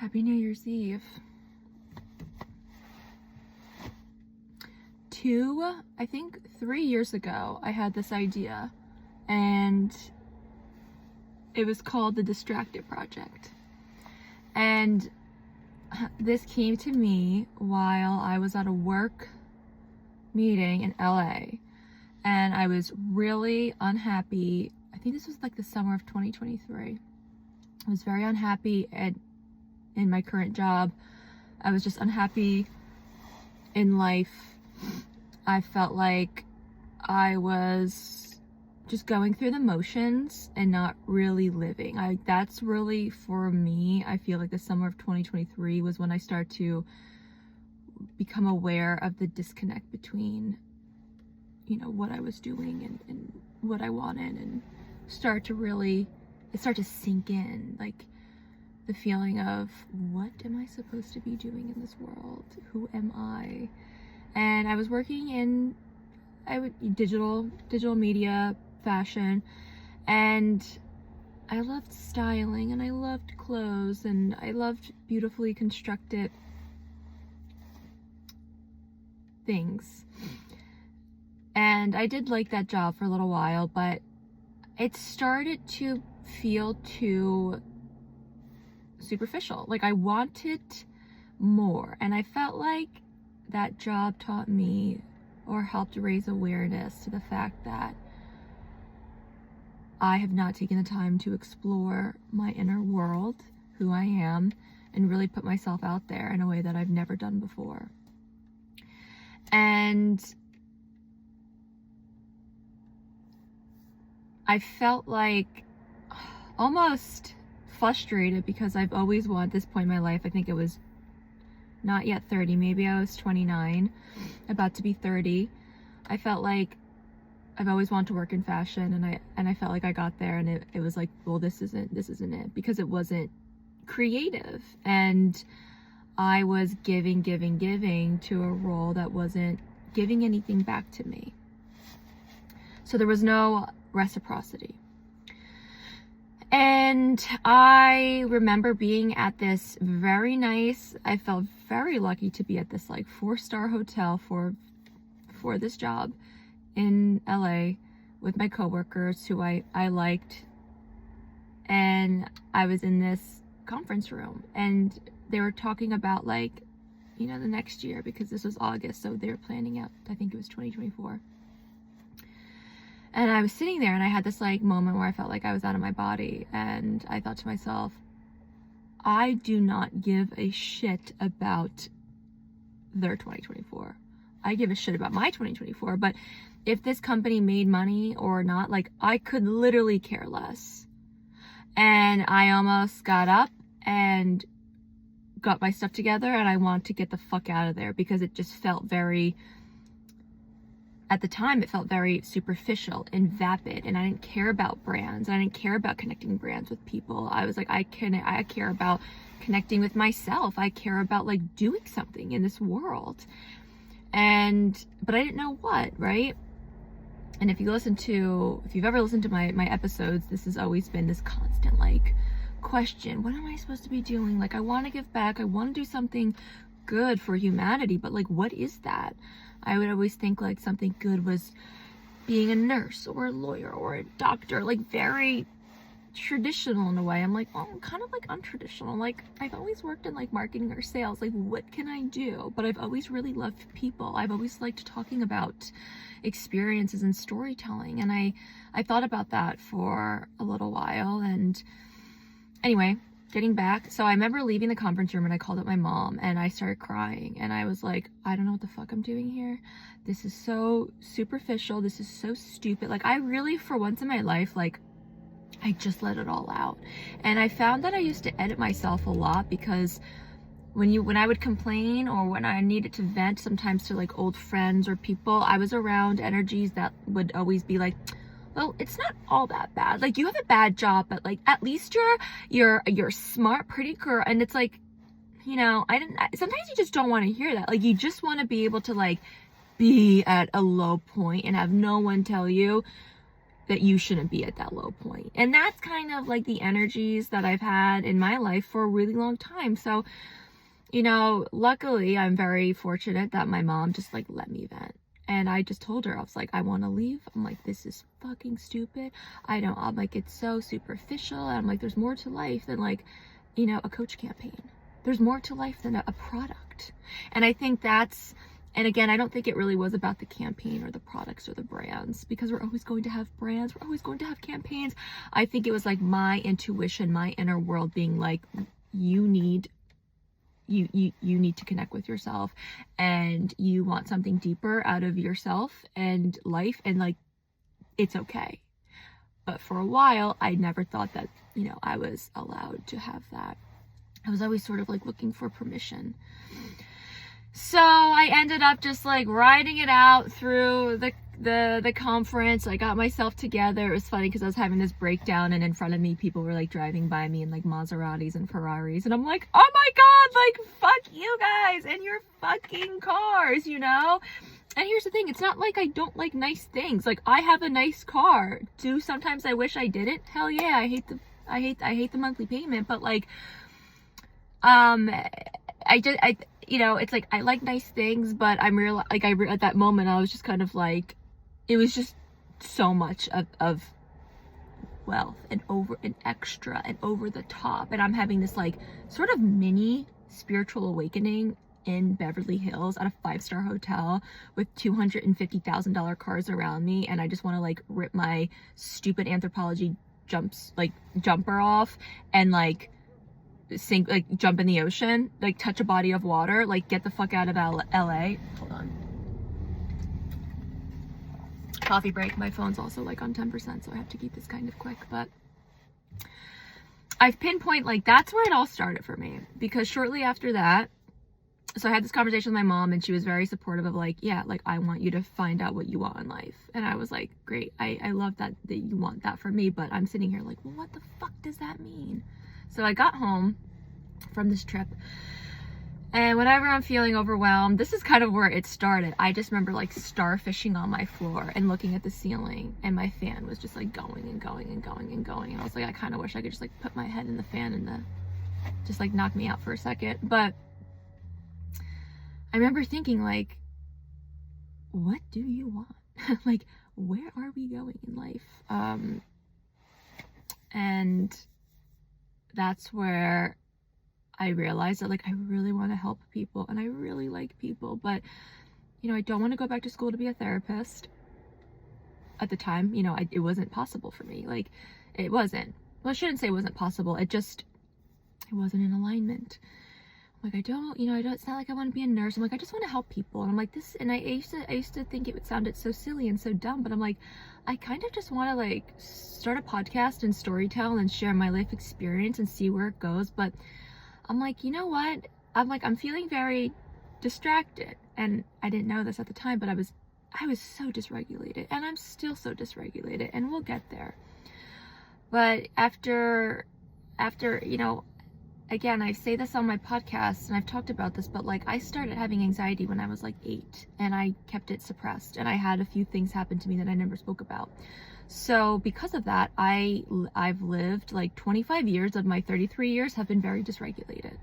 Happy New Year's Eve. I think 3 years ago, I had this idea, and it was called the Distracted Project. And this came to me while I was at a work meeting in LA, and I was really unhappy. I think this was like the summer of 2023. I was very unhappy in my current job. I was just unhappy in life. I felt like I was just going through the motions and not really living. That's really, for me, I feel like the summer of 2023 was when I started to become aware of the disconnect between, what I was doing and what I wanted, and it started to sink in, like the feeling of, what am I supposed to be doing in this world? Who am I? And I was working in digital media, fashion, and I loved styling, and I loved clothes, and I loved beautifully constructed things. And I did like that job for a little while, but it started to feel too superficial. Like, I wanted more, and I felt like that job taught me, or helped raise awareness to the fact that I have not taken the time to explore my inner world, who I am, and really put myself out there in a way that I've never done before. And I felt like almost frustrated, because I've always wanted, at this point in my life, I think it was not yet 30, maybe I was 29, about to be 30. I felt like I've always wanted to work in fashion, and I felt like I got there, and it was like, well, this isn't it, because it wasn't creative, and I was giving to a role that wasn't giving anything back to me. So there was no reciprocity. And I remember being at this very nice, I felt very lucky to be at this like 4-star hotel for this job in LA with my coworkers who I liked. And I was in this conference room, and they were talking about, like, the next year, because this was August, so they were planning out, I think it was 2024. And I was sitting there, and I had this like moment where I felt like I was out of my body, and I thought to myself, I do not give a shit about their 2024. I give a shit about my 2024, but if this company made money or not, like, I could literally care less. And I almost got up and got my stuff together, and I wanted to get the fuck out of there, because it just felt very, at the time, it felt very superficial and vapid, and I didn't care about brands, and I didn't care about connecting brands with people. I was like, I care about connecting with myself. I care about, like, doing something in this world. But I didn't know what, right? And if you've ever listened to my episodes, this has always been this constant, like, question. What am I supposed to be doing? Like, I want to give back. I want to do something good for humanity, but, like, what is that? I would always think, like, something good was being a nurse or a lawyer or a doctor, like, very traditional in a way. I'm like, oh, I'm kind of like untraditional. Like, I've always worked in like marketing or sales. Like, what can I do? But I've always really loved people. I've always liked talking about experiences and storytelling. And I thought about that for a little while. And anyway, getting back. So I remember leaving the conference room, and I called up my mom, and I started crying, and I was like, I don't know what the fuck I'm doing here. This is so superficial. This is so stupid. Like, I really, for once in my life, like, I just let it all out. And I found that I used to edit myself a lot, because when I would complain, or when I needed to vent, sometimes to like old friends or people, I was around energies that would always be like, well, it's not all that bad. Like, you have a bad job, but like, at least you're smart, pretty girl. And it's like, sometimes you just don't want to hear that. Like, you just want to be able to like be at a low point and have no one tell you that you shouldn't be at that low point. And that's kind of like the energies that I've had in my life for a really long time. So, you know, luckily I'm very fortunate that my mom just like let me vent. And I just told her, I was like, I want to leave. I'm like, this is fucking stupid. I'm like, it's so superficial. And I'm like, there's more to life than like, you know, a Coach campaign. There's more to life than a product. And I think that's, and again, I don't think it really was about the campaign or the products or the brands, because we're always going to have brands. We're always going to have campaigns. I think it was like my intuition, my inner world being like, you need to connect with yourself, and you want something deeper out of yourself and life, and like, it's okay. But for a while, I never thought that, you know, I was allowed to have that. I was always sort of like looking for permission. So I ended up just like riding it out through the conference. I got myself together. It was funny because I was having this breakdown, and in front of me people were like driving by me in like Maseratis and Ferraris, and I'm like, oh my god, like fuck you guys and your fucking cars, you know? And here's the thing, it's not like I don't like nice things. Like, I have a nice car. Sometimes I wish I didn't? Hell yeah, I hate the monthly payment, but like you know, it's like I like nice things, but at that moment I was just kind of like, it was just so much of wealth and extra and over the top, and I'm having this like sort of mini spiritual awakening in Beverly Hills at a 5-star hotel with $250,000 cars around me, and I just want to like rip my stupid anthropology jumper off and like sink, like jump in the ocean, like touch a body of water, like get the fuck out of LA. Hold on. Coffee break. My phone's also like on 10%, so I have to keep this kind of quick, but I've pinpoint, like, that's where it all started for me, because shortly after that, so I had this conversation with my mom, and she was very supportive of like, yeah, like, I want you to find out what you want in life. And I was like, great, I love that you want that for me, but I'm sitting here like, well, what the fuck does that mean? So I got home from this trip, and whenever I'm feeling overwhelmed, this is kind of where it started. I just remember like starfishing on my floor and looking at the ceiling, and my fan was just like going and going and going and going. And I was like, I kind of wish I could just like put my head in the fan and just like knock me out for a second. But I remember thinking like, what do you want? Like, where are we going in life? And that's where I realized that like, I really want to help people, and I really like people, but you know, I don't want to go back to school to be a therapist. At the time, you know, it wasn't possible for me. Like, it wasn't. Well, I shouldn't say it wasn't possible. It wasn't in alignment. I'm like, it's not like I want to be a nurse. I'm like, I just want to help people. And I'm like, this, and I used to think it sounded so silly and so dumb, but I'm like, I kind of just want to like start a podcast and storytell and share my life experience and see where it goes. But I'm like, you know what? I'm feeling very distracted. And I didn't know this at the time, but I was so dysregulated, and I'm still so dysregulated, and we'll get there. But after, you know, again, I say this on my podcast, and I've talked about this, but like, I started having anxiety when I was like 8, and I kept it suppressed, and I had a few things happen to me that I never spoke about. So because of that, I've lived like 25 years of my 33 years have been very dysregulated.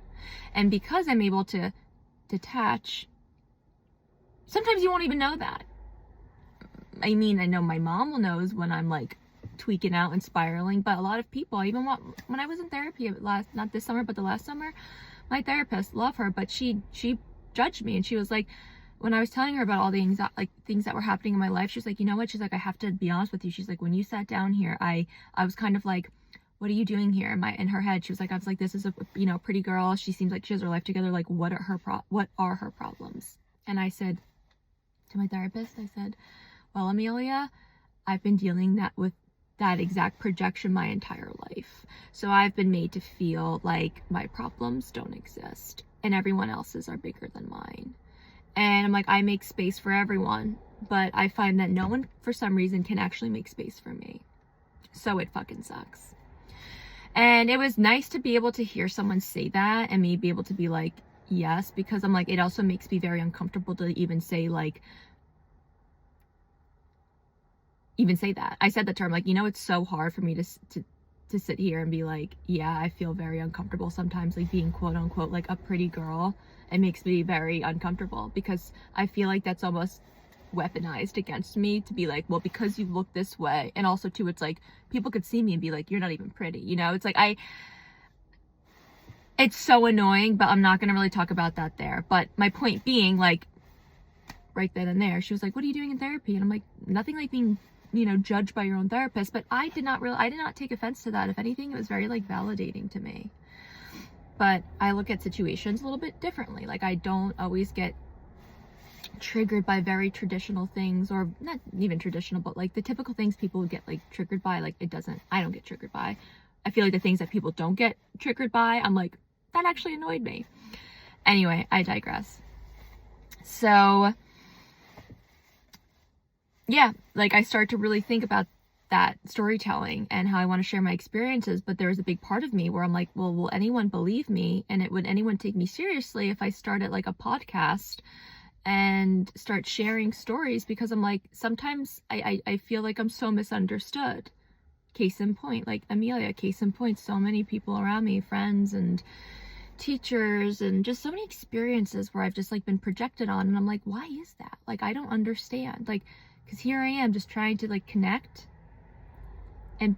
And because I'm able to detach, sometimes you won't even know that. I mean, I know my mom will knows when I'm like tweaking out and spiraling, but a lot of people, even when I was in therapy not this summer, but the last summer, my therapist, love her, but she judged me, and she was like, when I was telling her about all the things that were happening in my life, she was like, you know what? She's like, I have to be honest with you. She's like, when you sat down here, I was kind of like, what are you doing here? In her head, she was like, I was like, this is a, you know, pretty girl. She seems like she has her life together. Like, what are her problems? And I said to my therapist, I said, well, Amelia, I've been dealing with that exact projection my entire life. So I've been made to feel like my problems don't exist, and everyone else's are bigger than mine. And I'm like, I make space for everyone, but I find that no one, for some reason, can actually make space for me. So it fucking sucks. And it was nice to be able to hear someone say that, and me be able to be like, yes, because I'm like, it also makes me very uncomfortable to even say like, even say that. I said that to her. I'm like, you know, it's so hard for me to sit here and be like, yeah, I feel very uncomfortable sometimes, like being quote unquote like a pretty girl. It makes me very uncomfortable because I feel like that's almost weaponized against me to be like, well, because you look this way. And also too, it's like people could see me and be like, you're not even pretty, you know? It's like it's so annoying, but I'm not gonna really talk about that there. But my point being, like, right then and there, she was like, what are you doing in therapy? And I'm like, nothing, like being, you know, judged by your own therapist. But I did not take offense to that. If anything, it was very like validating to me. But I look at situations a little bit differently. Like, I don't always get triggered by very traditional things, or not even traditional, but like the typical things people would get like triggered by. Like, I don't get triggered by. I feel like the things that people don't get triggered by, I'm like, that actually annoyed me. Anyway, I digress. So yeah, like I start to really think about that storytelling and how I want to share my experiences. But there was a big part of me where I'm like, well, will anyone believe me? And would anyone take me seriously if I started like a podcast and start sharing stories? Because I'm like, sometimes I feel like I'm so misunderstood. Case in point, like Amelia, case in point, so many people around me, friends and teachers, and just so many experiences where I've just like been projected on. And I'm like, why is that? Like, I don't understand. Like, because here I am just trying to like connect, and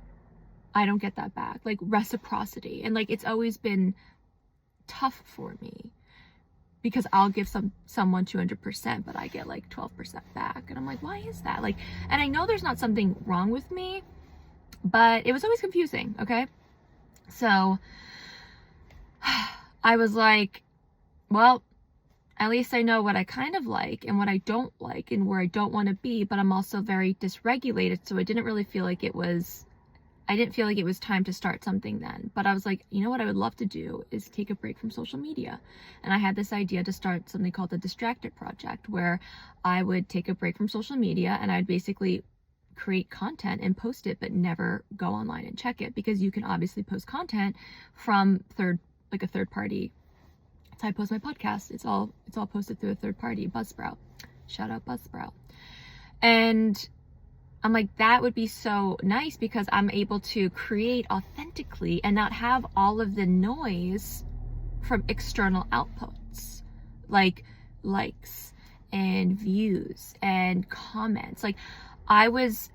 I don't get that back, like reciprocity. And like, it's always been tough for me because I'll give someone 200%, but I get like 12% back. And I'm like, why is that? Like, and I know there's not something wrong with me, but it was always confusing. Okay. So I was like, well, at least I know what I kind of like and what I don't like and where I don't want to be, but I'm also very dysregulated. So I didn't feel like it was time to start something then. But I was like, you know what I would love to do is take a break from social media. And I had this idea to start something called the Distracted Project, where I would take a break from social media and I'd basically create content and post it, but never go online and check it, because you can obviously post content from a third party. So I post my podcast. It's all posted through a third party, Buzzsprout. Shout out Buzzsprout. And I'm like, that would be so nice because I'm able to create authentically and not have all of the noise from external outputs, like likes and views and comments. Like, I was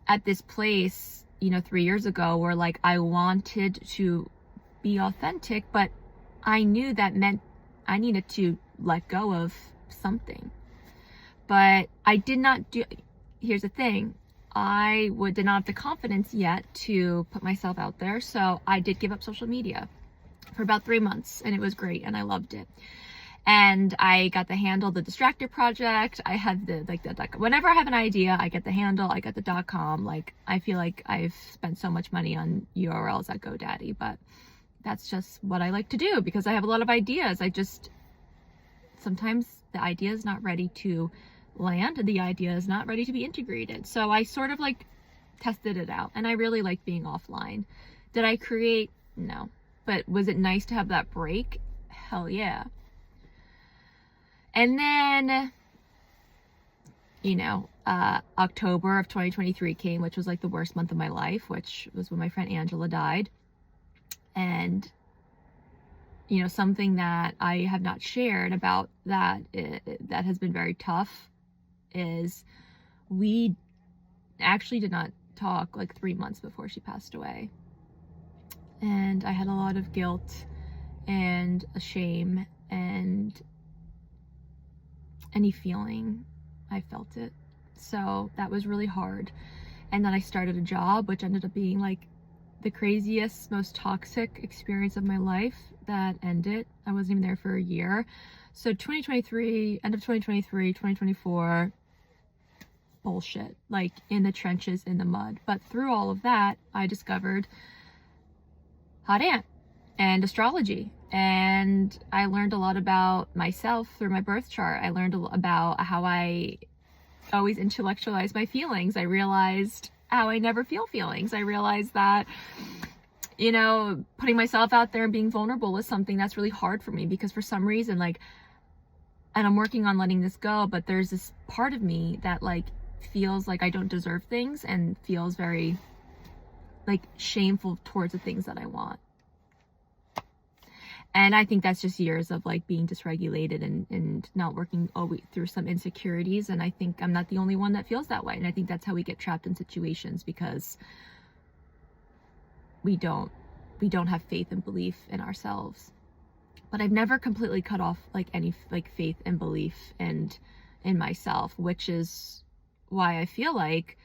at this place, 3 years ago where like I wanted to be authentic, but I knew that meant I needed to let go of something. But I did not do, here's the thing, I did not have the confidence yet to put myself out there. So I did give up social media for about 3 months, and it was great and I loved it. And I got the handle, the Distracted Project. I had whenever I have an idea, I get the handle, I get the .com. Like, I feel like I've spent so much money on URLs at GoDaddy, but that's just what I like to do because I have a lot of ideas. Sometimes the idea is not ready to land, the idea is not ready to be integrated. So I sort of like tested it out, and I really like being offline. Did I create? No. But was it nice to have that break? Hell yeah. And then, October of 2023 came, which was like the worst month of my life, which was when my friend Angela died. And, something that I have not shared about that has been very tough is we actually did not talk like 3 months before she passed away. And I had a lot of guilt and a shame and any feeling, I felt it. So that was really hard. And then I started a job, which ended up being like the craziest, most toxic experience of my life that ended. I wasn't even there for a year. So 2023, end of 2023, 2024, bullshit, like in the trenches, in the mud. But through all of that, I discovered Hot Ant and astrology. And I learned a lot about myself through my birth chart. I learned about how I always intellectualize my feelings. I realized how I never feel feelings. I realized that, putting myself out there and being vulnerable is something that's really hard for me because for some reason, and I'm working on letting this go, but there's this part of me that like feels like I don't deserve things and feels very like shameful towards the things that I want. And I think that's just years of like being dysregulated and not working through some insecurities. And I think I'm not the only one that feels that way. And I think that's how we get trapped in situations, because we don't have faith and belief in ourselves. But I've never completely cut off like any like faith and belief in myself, which is why I feel like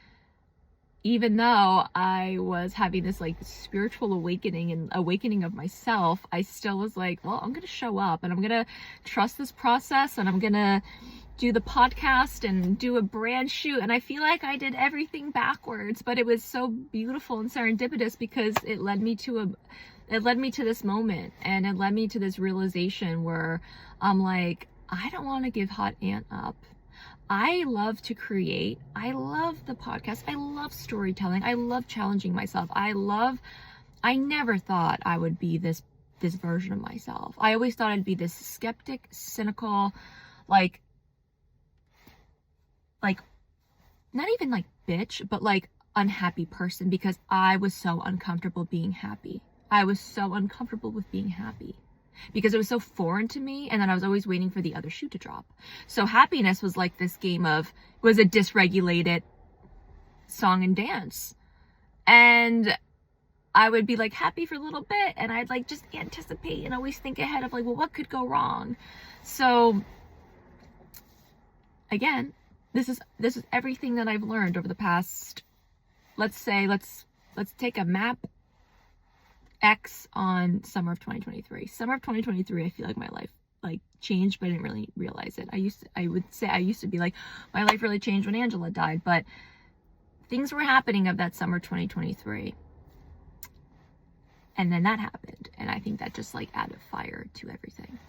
even though I was having this like spiritual awakening of myself, I still was like, well, I'm going to show up and I'm going to trust this process, and I'm going to do the podcast and do a brand shoot. And I feel like I did everything backwards, but it was so beautiful and serendipitous, because it led me to this moment, and it led me to this realization where I'm like, I don't want to give Hot Aunt up. I love to create. I love the podcast. I love storytelling. I love challenging myself. I never thought I would be this version of myself. I always thought I'd be this skeptic, cynical, like not even like bitch, but like unhappy person, because I was so uncomfortable being happy. I was so uncomfortable with being happy, because it was so foreign to me, and then I was always waiting for the other shoe to drop. So happiness was like this game of, was a dysregulated song and dance. And I would be like happy for a little bit, and I'd like just anticipate and always think ahead of like, well, what could go wrong? So again, this is everything that I've learned over the past, let's take a map X on summer of 2023. Summer of 2023, I feel like my life like changed, but I didn't really realize it. I used to be like, my life really changed when Angela died, but things were happening of that summer 2023. And then that happened, and I think that just like added fire to everything.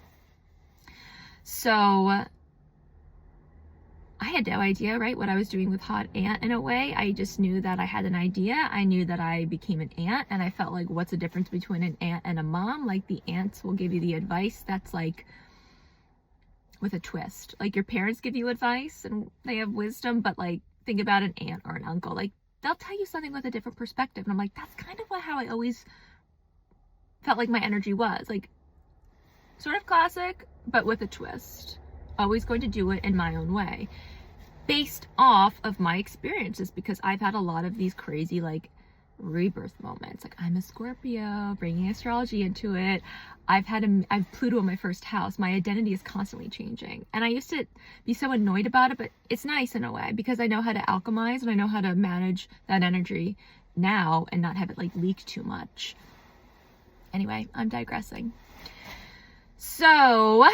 So I had no idea, right, what I was doing with Hot Aunt in a way. I just knew that I had an idea. I knew that I became an aunt, and I felt like, what's the difference between an aunt and a mom? Like, the aunts will give you the advice that's like with a twist. Like, your parents give you advice and they have wisdom, but like, think about an aunt or an uncle. Like, they'll tell you something with a different perspective. And I'm like, that's kind of how I always felt like my energy was. Like, sort of classic, but with a twist. Always going to do it in my own way, based off of my experiences, because I've had a lot of these crazy like rebirth moments. Like, I'm a Scorpio, bringing astrology into it. I've Pluto in my first house. My identity is constantly changing, and I used to be so annoyed about it, but it's nice in a way, because I know how to alchemize and I know how to manage that energy now and not have it like leak too much. Anyway, I'm digressing. So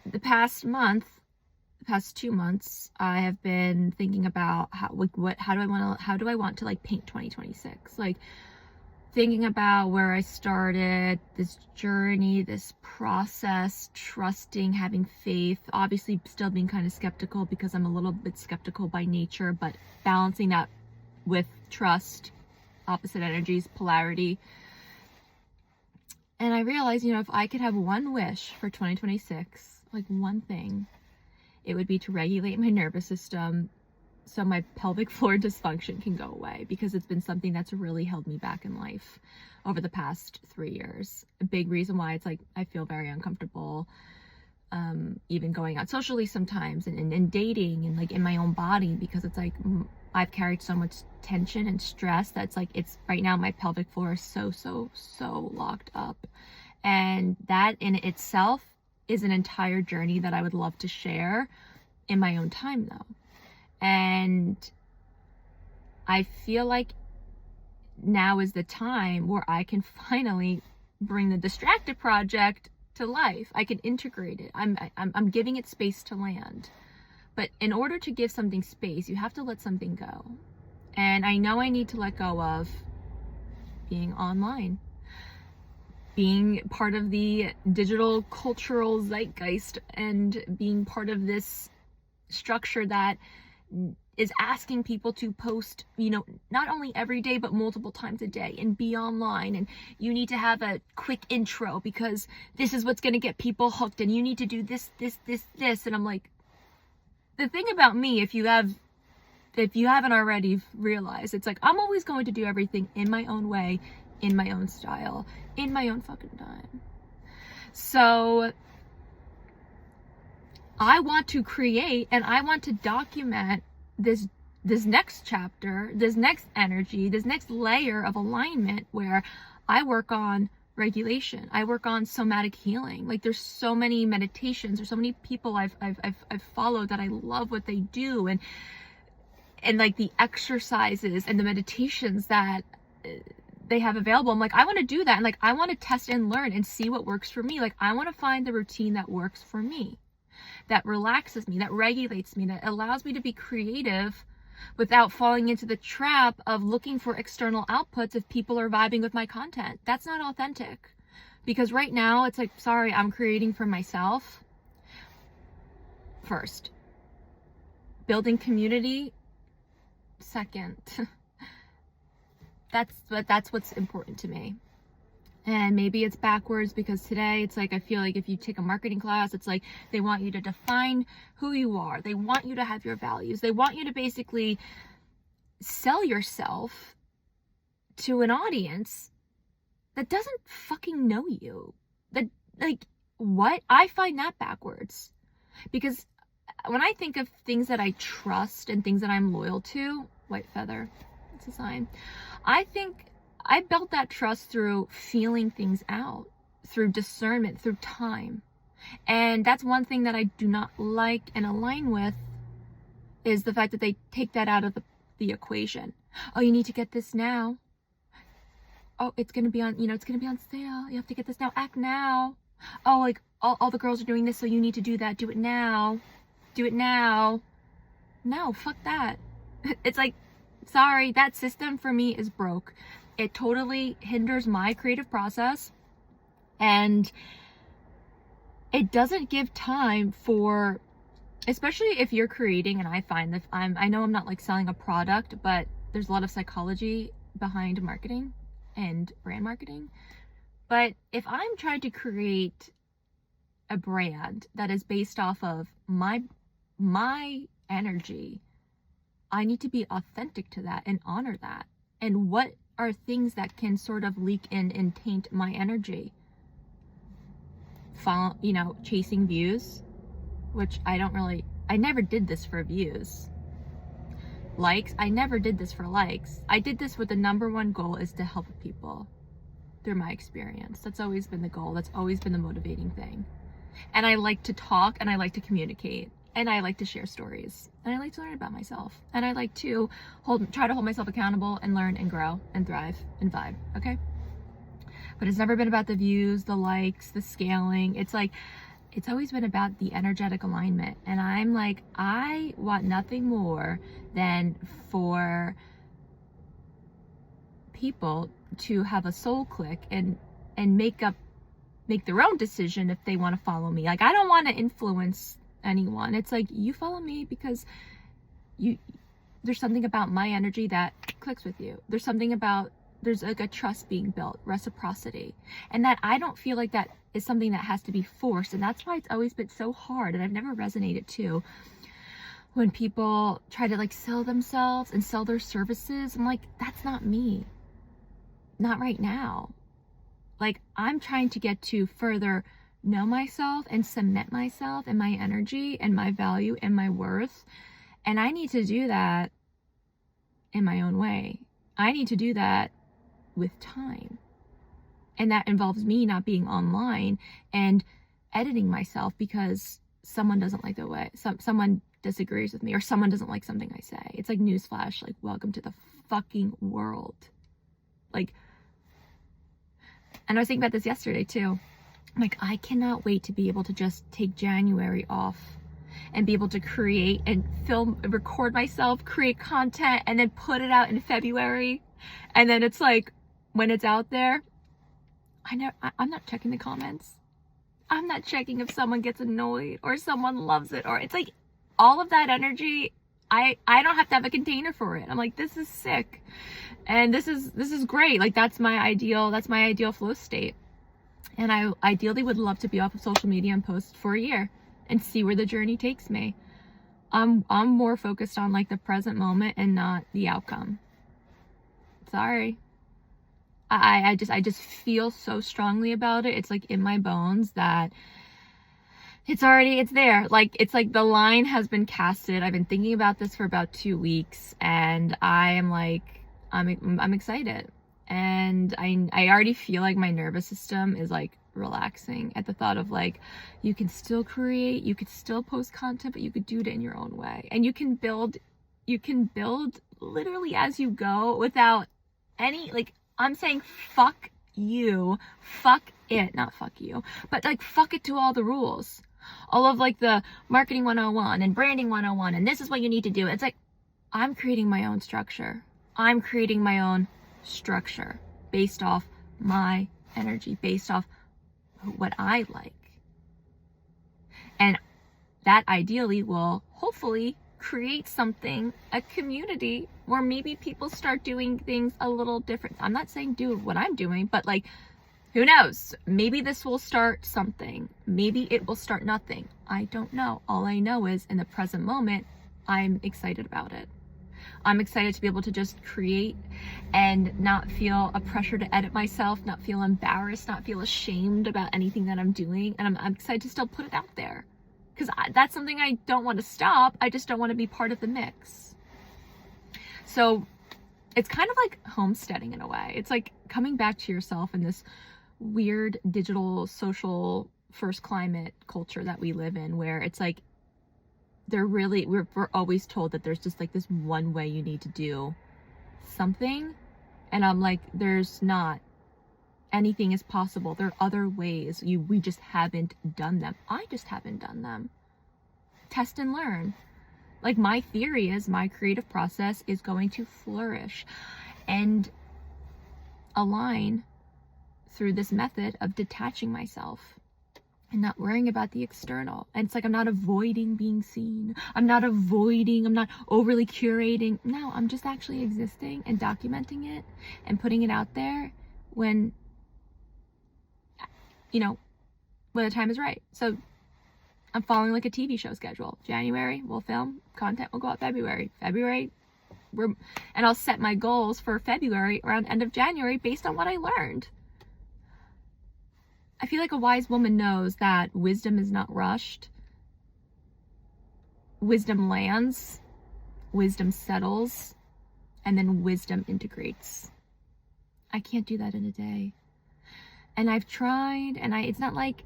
the past 2 months, I have been thinking about how do I want to like paint 2026? Like, thinking about where I started, this journey, this process, trusting, having faith, obviously still being kind of skeptical, because I'm a little bit skeptical by nature, but balancing that with trust, opposite energies, polarity. And I realized, if I could have one wish for 2026, like one thing, it would be to regulate my nervous system so my pelvic floor dysfunction can go away, because it's been something that's really held me back in life over the past 3 years. A big reason why it's like I feel very uncomfortable even going out socially sometimes, and dating, and like in my own body, because it's like I've carried so much tension and stress that's like, it's right now my pelvic floor is so locked up. And that in itself is an entire journey that I would love to share in my own time though. And I feel like now is the time where I can finally bring the Distracted Project to life. I can integrate it. I'm giving it space to land. But in order to give something space, you have to let something go. And I know I need to let go of being online, being part of the digital cultural zeitgeist, and being part of this structure that is asking people to post, not only every day, but multiple times a day, and be online. And you need to have a quick intro because this is what's going to get people hooked. And you need to do this. And I'm like, the thing about me, if you haven't already realized, it's like, I'm always going to do everything in my own way, in my own style, in my own fucking time. So I want to create and I want to document this next chapter, this next energy, this next layer of alignment where I work on regulation. I work on somatic healing. Like, there's so many meditations, there's so many people I've followed that I love what they do, and like the exercises and the meditations that they have available. I'm like, I want to do that, and like, I want to test and learn and see what works for me. Like, I want to find the routine that works for me, that relaxes me, that regulates me, that allows me to be creative without falling into the trap of looking for external outputs if people are vibing with my content. That's not authentic. Because right now it's like, sorry, I'm creating for myself first. Building community second. That's what's important to me. And maybe it's backwards, because today it's like, I feel like if you take a marketing class, it's like they want you to define who you are. They want you to have your values. They want you to basically sell yourself to an audience that doesn't fucking know you. That, like, what? I find that backwards. Because when I think of things that I trust and things that I'm loyal to, white feather, it's a sign. I think I built that trust through feeling things out, through discernment, through time. And that's one thing that I do not like and align with, is the fact that they take that out of the equation. Oh, you need to get this now. Oh, it's going to be on, it's going to be on sale. You have to get this now. Act now. Oh, like all the girls are doing this, so you need to do that. Do it now. Do it now. No, fuck that. It's like, sorry, that system for me is broke. It totally hinders my creative process, and it doesn't give time for, especially if you're creating, and I find that I know I'm not like selling a product, but there's a lot of psychology behind marketing and brand marketing. But if I'm trying to create a brand that is based off of my energy, I need to be authentic to that and honor that. And what are things that can sort of leak in and taint my energy? Chasing views, which I never did this for views. Likes, I never did this for likes. I did this with the number one goal, is to help people through my experience. That's always been the goal. That's always been the motivating thing. And I like to talk, and I like to communicate, and I like to share stories, and I like to learn about myself, and I like to try to hold myself accountable and learn and grow and thrive and vibe. Okay. But it's never been about the views, the likes, the scaling. It's like, it's always been about the energetic alignment. And I'm like, I want nothing more than for people to have a soul click and make their own decision if they want to follow me. Like, I don't want to influence anyone. It's like, you follow me because there's something about my energy that clicks with you. There's like a trust being built, reciprocity. And that I don't feel like that is something that has to be forced. And that's why it's always been so hard, and I've never resonated to, when people try to like sell themselves and sell their services. I'm like, that's not me. Not right now. Like, I'm trying to get to further know myself and cement myself and my energy and my value and my worth. And I need to do that in my own way. I need to do that with time. And that involves me not being online and editing myself because someone doesn't like the way, someone disagrees with me, or someone doesn't like something I say. It's like, newsflash, like, welcome to the fucking world. Like, and I was thinking about this yesterday too. I'm like, I cannot wait to be able to just take January off and be able to create and film, record myself, create content, and then put it out in February. And then it's like, when it's out there, I'm not checking the comments. I'm not checking if someone gets annoyed or someone loves it, or it's like, all of that energy, I don't have to have a container for it. I'm like, this is sick. And this is great. Like, that's my ideal flow state. And I ideally would love to be off of social media and post for a year and see where the journey takes me. I'm more focused on like the present moment and not the outcome. Sorry. I just feel so strongly about it. It's like in my bones that it's there. Like, it's like the line has been casted. I've been thinking about this for about 2 weeks, and I am like, I'm excited. And I already feel like my nervous system is like relaxing at the thought of like, you can still create, you could still post content, but you could do it in your own way. And you can build literally as you go without any, like, I'm saying fuck you, fuck it, not fuck you, but like fuck it to all the rules. All of like the marketing 101 and branding 101 and this is what you need to do. It's like, I'm creating my own structure. I'm creating my own structure based off my energy, based off what I like. And that ideally will hopefully create something, a community where maybe people start doing things a little different. I'm not saying do what I'm doing, but like, who knows? Maybe this will start something. Maybe it will start nothing. I don't know. All I know is in the present moment, I'm excited about it. I'm excited to be able to just create and not feel a pressure to edit myself, not feel embarrassed, not feel ashamed about anything that I'm doing. And I'm excited to still put it out there because that's something I don't want to stop. I just don't want to be part of the mix. So it's kind of like homesteading in a way. It's like coming back to yourself in this weird digital social first climate culture that we live in, where it's like we're always told that there's just like this one way you need to do something, and I'm like, there's not. Anything is possible. There are other ways. We just haven't done them. I just haven't done them. Test and learn. Like, my theory is my creative process is going to flourish and align through this method of detaching myself and not worrying about the external. And it's like, I'm not avoiding being seen. I'm not overly curating. No, I'm just actually existing and documenting it and putting it out there when the time is right. So I'm following like a TV show schedule. January, we'll film. Content will go out February. And I'll set my goals for February around end of January based on what I learned. I feel like a wise woman knows that wisdom is not rushed. Wisdom lands, wisdom settles, and then wisdom integrates. I can't do that in a day. And I've tried, and it's not like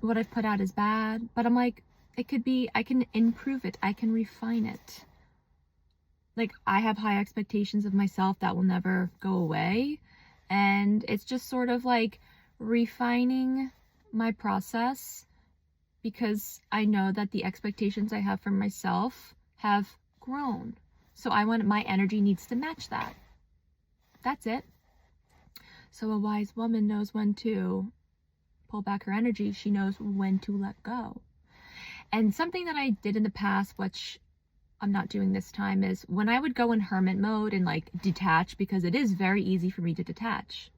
what I've put out is bad, but I'm like, it could be, I can improve it. I can refine it. Like, I have high expectations of myself that will never go away. And it's just sort of like refining my process, because I know that the expectations I have for myself have grown. So my energy needs to match that. That's it. So a wise woman knows when to pull back her energy. She knows when to let go. And something that I did in the past, which I'm not doing this time, is when I would go in hermit mode and like detach, because it is very easy for me to detach,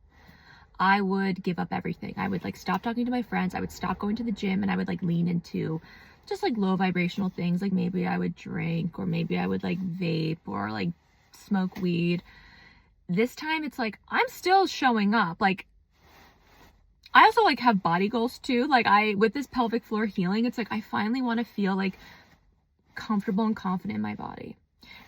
I would give up everything. I would like stop talking to my friends. I would stop going to the gym, and I would like lean into just like low vibrational things. Like maybe I would drink, or maybe I would like vape, or like smoke weed. This time it's like, I'm still showing up. Like, I also like have body goals too. Like, with this pelvic floor healing, it's like, I finally want to feel like comfortable and confident in my body.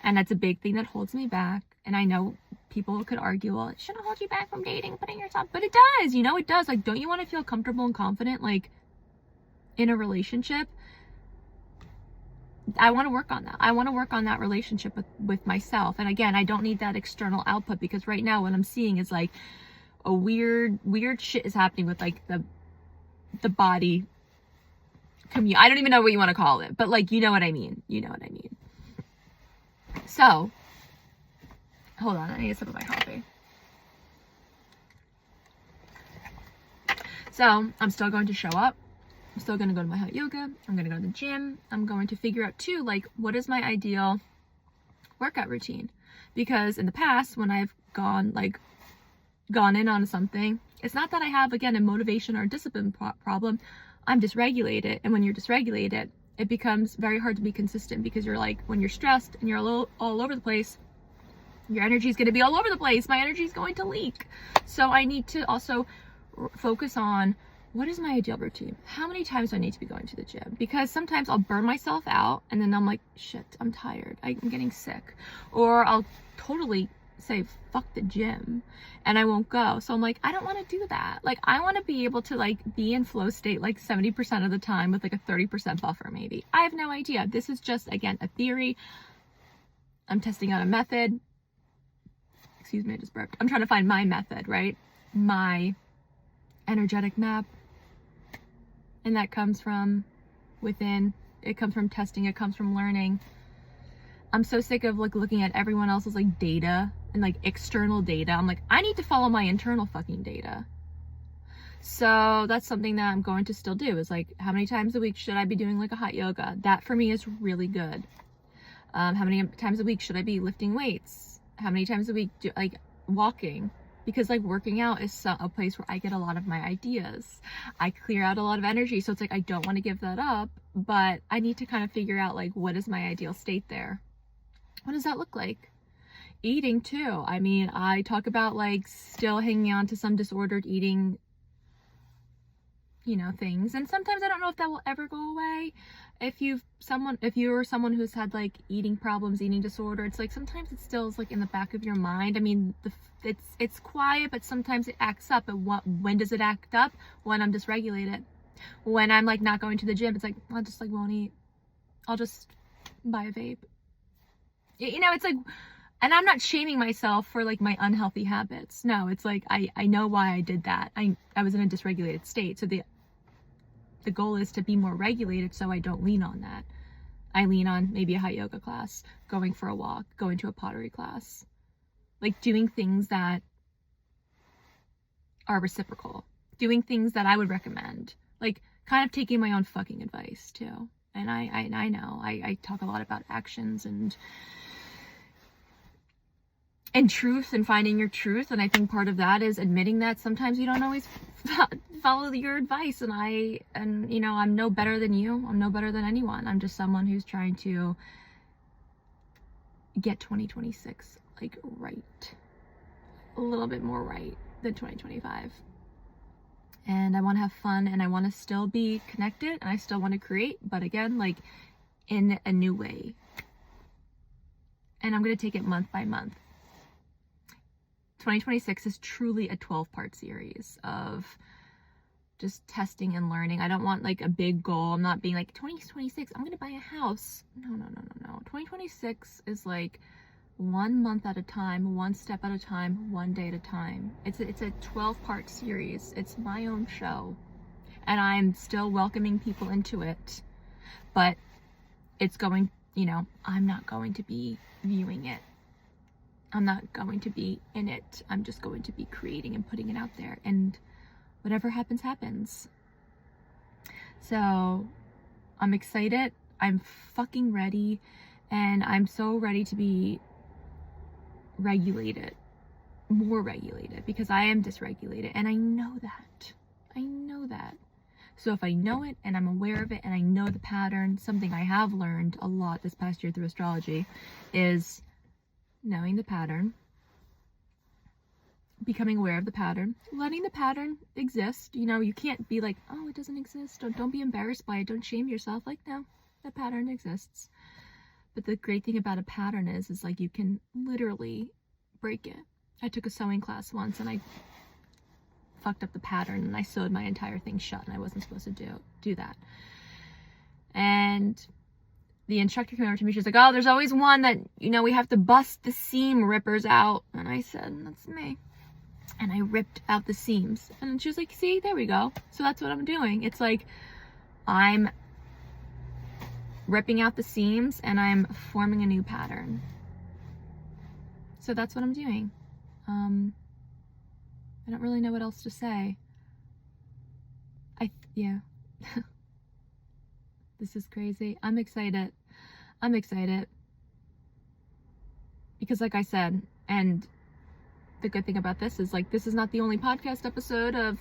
And that's a big thing that holds me back. And I know people could argue, well, it shouldn't hold you back from dating, putting yourself, but it does, it does. Like, don't you want to feel comfortable and confident, like, in a relationship? I want to work on that. I want to work on that relationship with myself. And again, I don't need that external output, because right now what I'm seeing is like a weird shit is happening with like the body community. I don't even know what you want to call it, but like, you know what I mean. So, hold on, I need a sip of my coffee. So, I'm still going to show up. I'm still going to go to my hot yoga. I'm going to go to the gym. I'm going to figure out too, like, what is my ideal workout routine? Because in the past, when I've gone in on something, it's not that I have, again, a motivation or a discipline problem. I'm dysregulated. And when you're dysregulated, it becomes very hard to be consistent, because you're like, when you're stressed and you're all over the place, your energy is going to be all over the place. My energy is going to leak. So I need to also focus on, what is my ideal routine? How many times do I need to be going to the gym? Because sometimes I'll burn myself out and then I'm like, shit, I'm tired. I'm getting sick. Or I'll totally say, fuck the gym, and I won't go. So I'm like, I don't want to do that. Like, I want to be able to like be in flow state like 70% of the time with like a 30% buffer maybe. I have no idea. This is just, again, a theory. I'm testing out a method. Excuse me, I just burped. I'm trying to find my method, right? My energetic map. And that comes from within. It comes from testing. It comes from learning. I'm so sick of like looking at everyone else's like data and like external data. I'm like, I need to follow my internal fucking data. So that's something that I'm going to still do, is like, how many times a week should I be doing like a hot yoga? That for me is really good. How many times a week should I be lifting weights? How many times a week do like walking? Because like working out is a place where I get a lot of my ideas. I clear out a lot of energy. So it's like, I don't want to give that up, but I need to kind of figure out like, what is my ideal state there? What does that look like? Eating too. I mean, I talk about like still hanging on to some disordered eating, you know, things. And sometimes I don't know if that will ever go away. If you're someone who's had like eating problems, eating disorder, it's like sometimes it still is like in the back of your mind. I mean, it's quiet, but sometimes it acts up. And when does it act up? When I'm dysregulated. When I'm like not going to the gym, it's like, I just like won't eat. I'll just buy a vape. You know, it's like, and I'm not shaming myself for like my unhealthy habits. No, it's like, I know why I did that. I was in a dysregulated state. So the goal is to be more regulated, so I don't lean on that. I lean on maybe a hot yoga class, going for a walk, going to a pottery class, like doing things that are reciprocal, doing things that I would recommend, like kind of taking my own fucking advice too. And I know I talk a lot about actions and truth and finding your truth. And I think part of that is admitting that sometimes you don't always follow your advice. And you know, I'm no better than you. I'm no better than anyone. I'm just someone who's trying to get 2026 like right, a little bit more right than 2025. And I want to have fun, and I want to still be connected, and I still want to create, but again, like in a new way. And I'm going to take it month by month. 2026 is truly a 12-part series of just testing and learning. I don't want like a big goal. I'm not being like 2026, I'm going to buy a house. No. 2026 is like 1 month at a time, 1 step at a time, 1 day at a time. It's a 12-part series. It's my own show, and I'm still welcoming people into it, but it's going, you know, I'm not going to be viewing it. I'm not going to be in it. I'm just going to be creating and putting it out there, and whatever happens, happens. So I'm excited. I'm fucking ready, and I'm so ready to be regulated, more regulated, because I am dysregulated, and I know that. So if I know it and I'm aware of it and I know the pattern, something I have learned a lot this past year through astrology is knowing the pattern, becoming aware of the pattern, letting the pattern exist. You know, you can't be like, oh, it doesn't exist. Don't be embarrassed by it. Don't shame yourself. Like, no, the pattern exists. But the great thing about a pattern is like you can literally break it. I took a sewing class once and I fucked up the pattern and I sewed my entire thing shut, and I wasn't supposed to do that. And the instructor came over to me. She was like, oh, there's always one that, you know, we have to bust the seam rippers out. And I said, that's me. And I ripped out the seams. And she was like, see, there we go. So that's what I'm doing. It's like I'm ripping out the seams and I'm forming a new pattern. So that's what I'm doing. I don't really know what else to say. Yeah. This is crazy. I'm excited. Because like I said, and the good thing about this is like, this is not the only podcast episode of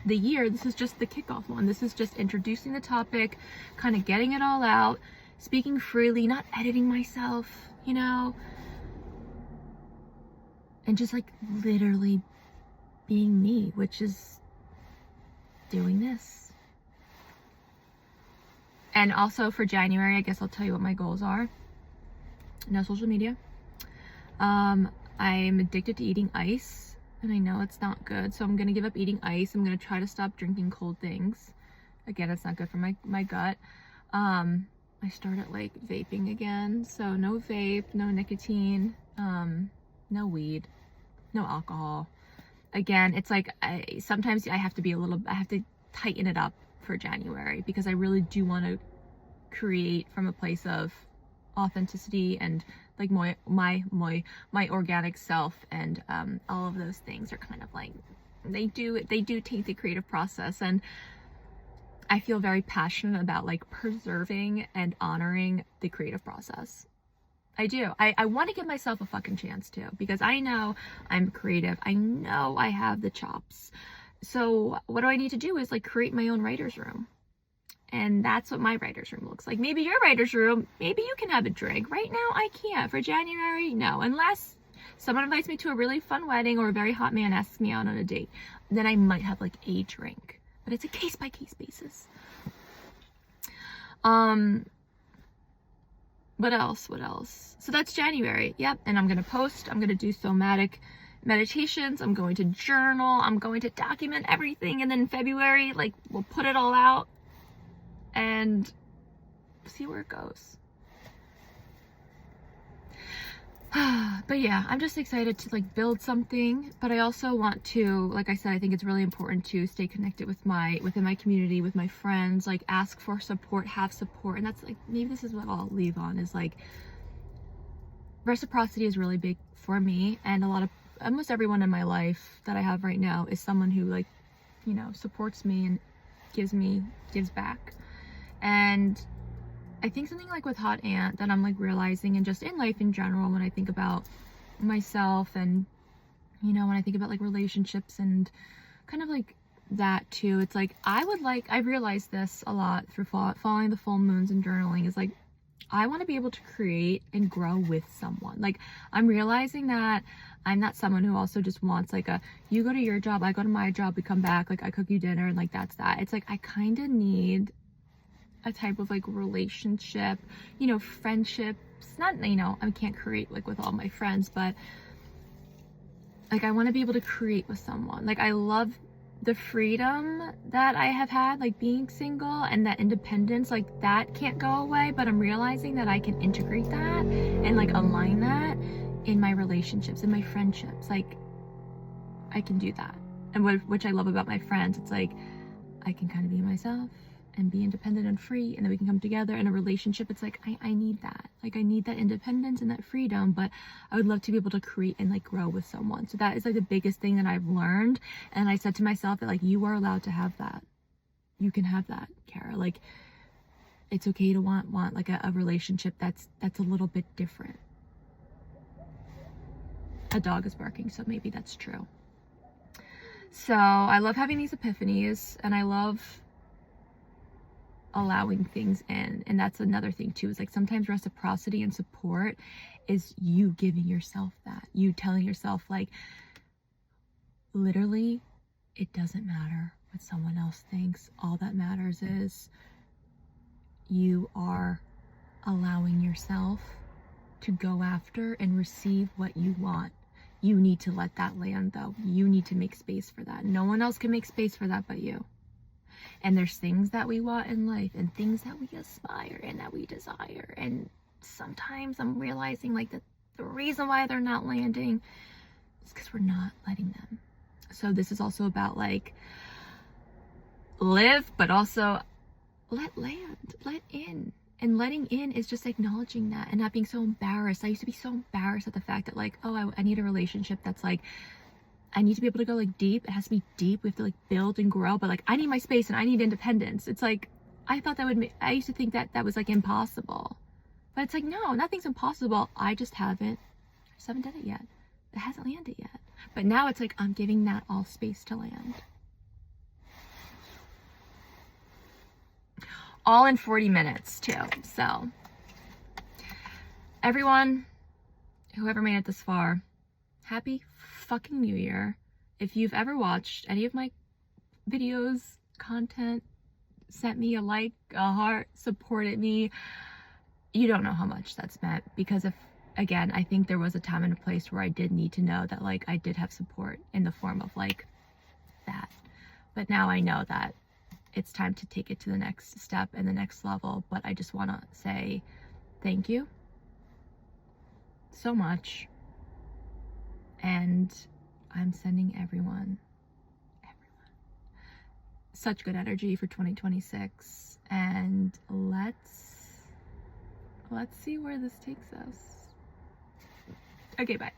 the year. This is just the kickoff one. This is just introducing the topic, kind of getting it all out, speaking freely, not editing myself, you know, and just like literally being me, which is doing this. And also for January, I guess I'll tell you what my goals are. No social media. I'm addicted to eating ice, and I know it's not good, so I'm gonna give up eating ice. I'm gonna try to stop drinking cold things. Again, it's not good for my gut. I started like vaping again, so no vape, no nicotine, no weed, no alcohol. Again, it's like sometimes I have to tighten it up for January, because I really do want to create from a place of authenticity and like my organic self, and all of those things are kind of like they do taint the creative process, and I feel very passionate about like preserving and honoring the creative process. I do. I want to give myself a fucking chance too, because I know I'm creative. I know I have the chops. So what do I need to do is like create my own writer's room. And that's what my writer's room looks like. Maybe your writer's room, maybe you can have a drink. Right now, I can't. For January, no. Unless someone invites me to a really fun wedding or a very hot man asks me out on a date, then I might have like a drink. But it's a case-by-case basis. What else? So that's January. Yep. And I'm going to post. I'm going to do somatic meditations. I'm going to journal. I'm going to document everything. And then in February, like, we'll put it all out and see where it goes. But yeah, I'm just excited to like build something, but I also want to, like I said, I think it's really important to stay connected with within my community, with my friends, like ask for support, have support. And that's like, maybe this is what I'll leave on, is like reciprocity is really big for me. And almost everyone in my life that I have right now is someone who like, you know, supports me and gives back. And I think something like with Hot Ant that I'm like realizing, and just in life in general, when I think about myself and, you know, when I think about like relationships and kind of like that too, it's like I've realized this a lot through following the full moons and journaling, is like I want to be able to create and grow with someone. Like I'm realizing that I'm not someone who also just wants like you go to your job, I go to my job, we come back, like I cook you dinner, and like that's that. It's like I kind of need a type of like relationship, you know, friendships. Not, you know, I can't create like with all my friends, but like I want to be able to create with someone. Like I love the freedom that I have had, like being single, and that independence, like that can't go away, but I'm realizing that I can integrate that and like align that in my relationships, in my friendships. Like I can do that. And which I love about my friends, it's like I can kind of be myself and be independent and free, and then we can come together in a relationship. It's like I need that. Like I need that independence and that freedom, but I would love to be able to create and like grow with someone. So that is like the biggest thing that I've learned. And I said to myself that like you are allowed to have that. You can have that, Kara. Like it's okay to want like a relationship that's a little bit different. A dog is barking, so maybe that's true. So I love having these epiphanies, and I love allowing things in. And that's another thing too, is like sometimes reciprocity and support is you giving yourself that, you telling yourself like literally it doesn't matter what someone else thinks. All that matters is you are allowing yourself to go after and receive what you want. You need to let that land though. You need to make space for that. No one else can make space for that but you. And there's things that we want in life, and things that we aspire and that we desire. And sometimes I'm realizing like that the reason why they're not landing is because we're not letting them. So this is also about like live, but also let land, let in. And letting in is just acknowledging that and not being so embarrassed. I used to be so embarrassed at the fact that like, oh, I need a relationship that's like, I need to be able to go like deep. It has to be deep. We have to like build and grow, but like I need my space and I need independence. It's like, I thought that would I used to think that that was like impossible, but it's like, no, nothing's impossible. I just haven't done it yet. It hasn't landed yet. But now it's like, I'm giving that all space to land. all in 40 minutes too. So everyone, whoever made it this far, happy fucking New Year. If you've ever watched any of my videos, content, sent me a like, a heart, supported me, you don't know how much that's meant. Because if, again, I think there was a time and a place where I did need to know that like I did have support in the form of like that. But now I know that it's time to take it to the next step and the next level. But I just want to say thank you so much. And I'm sending everyone such good energy for 2026. And let's see where this takes us. Okay, bye.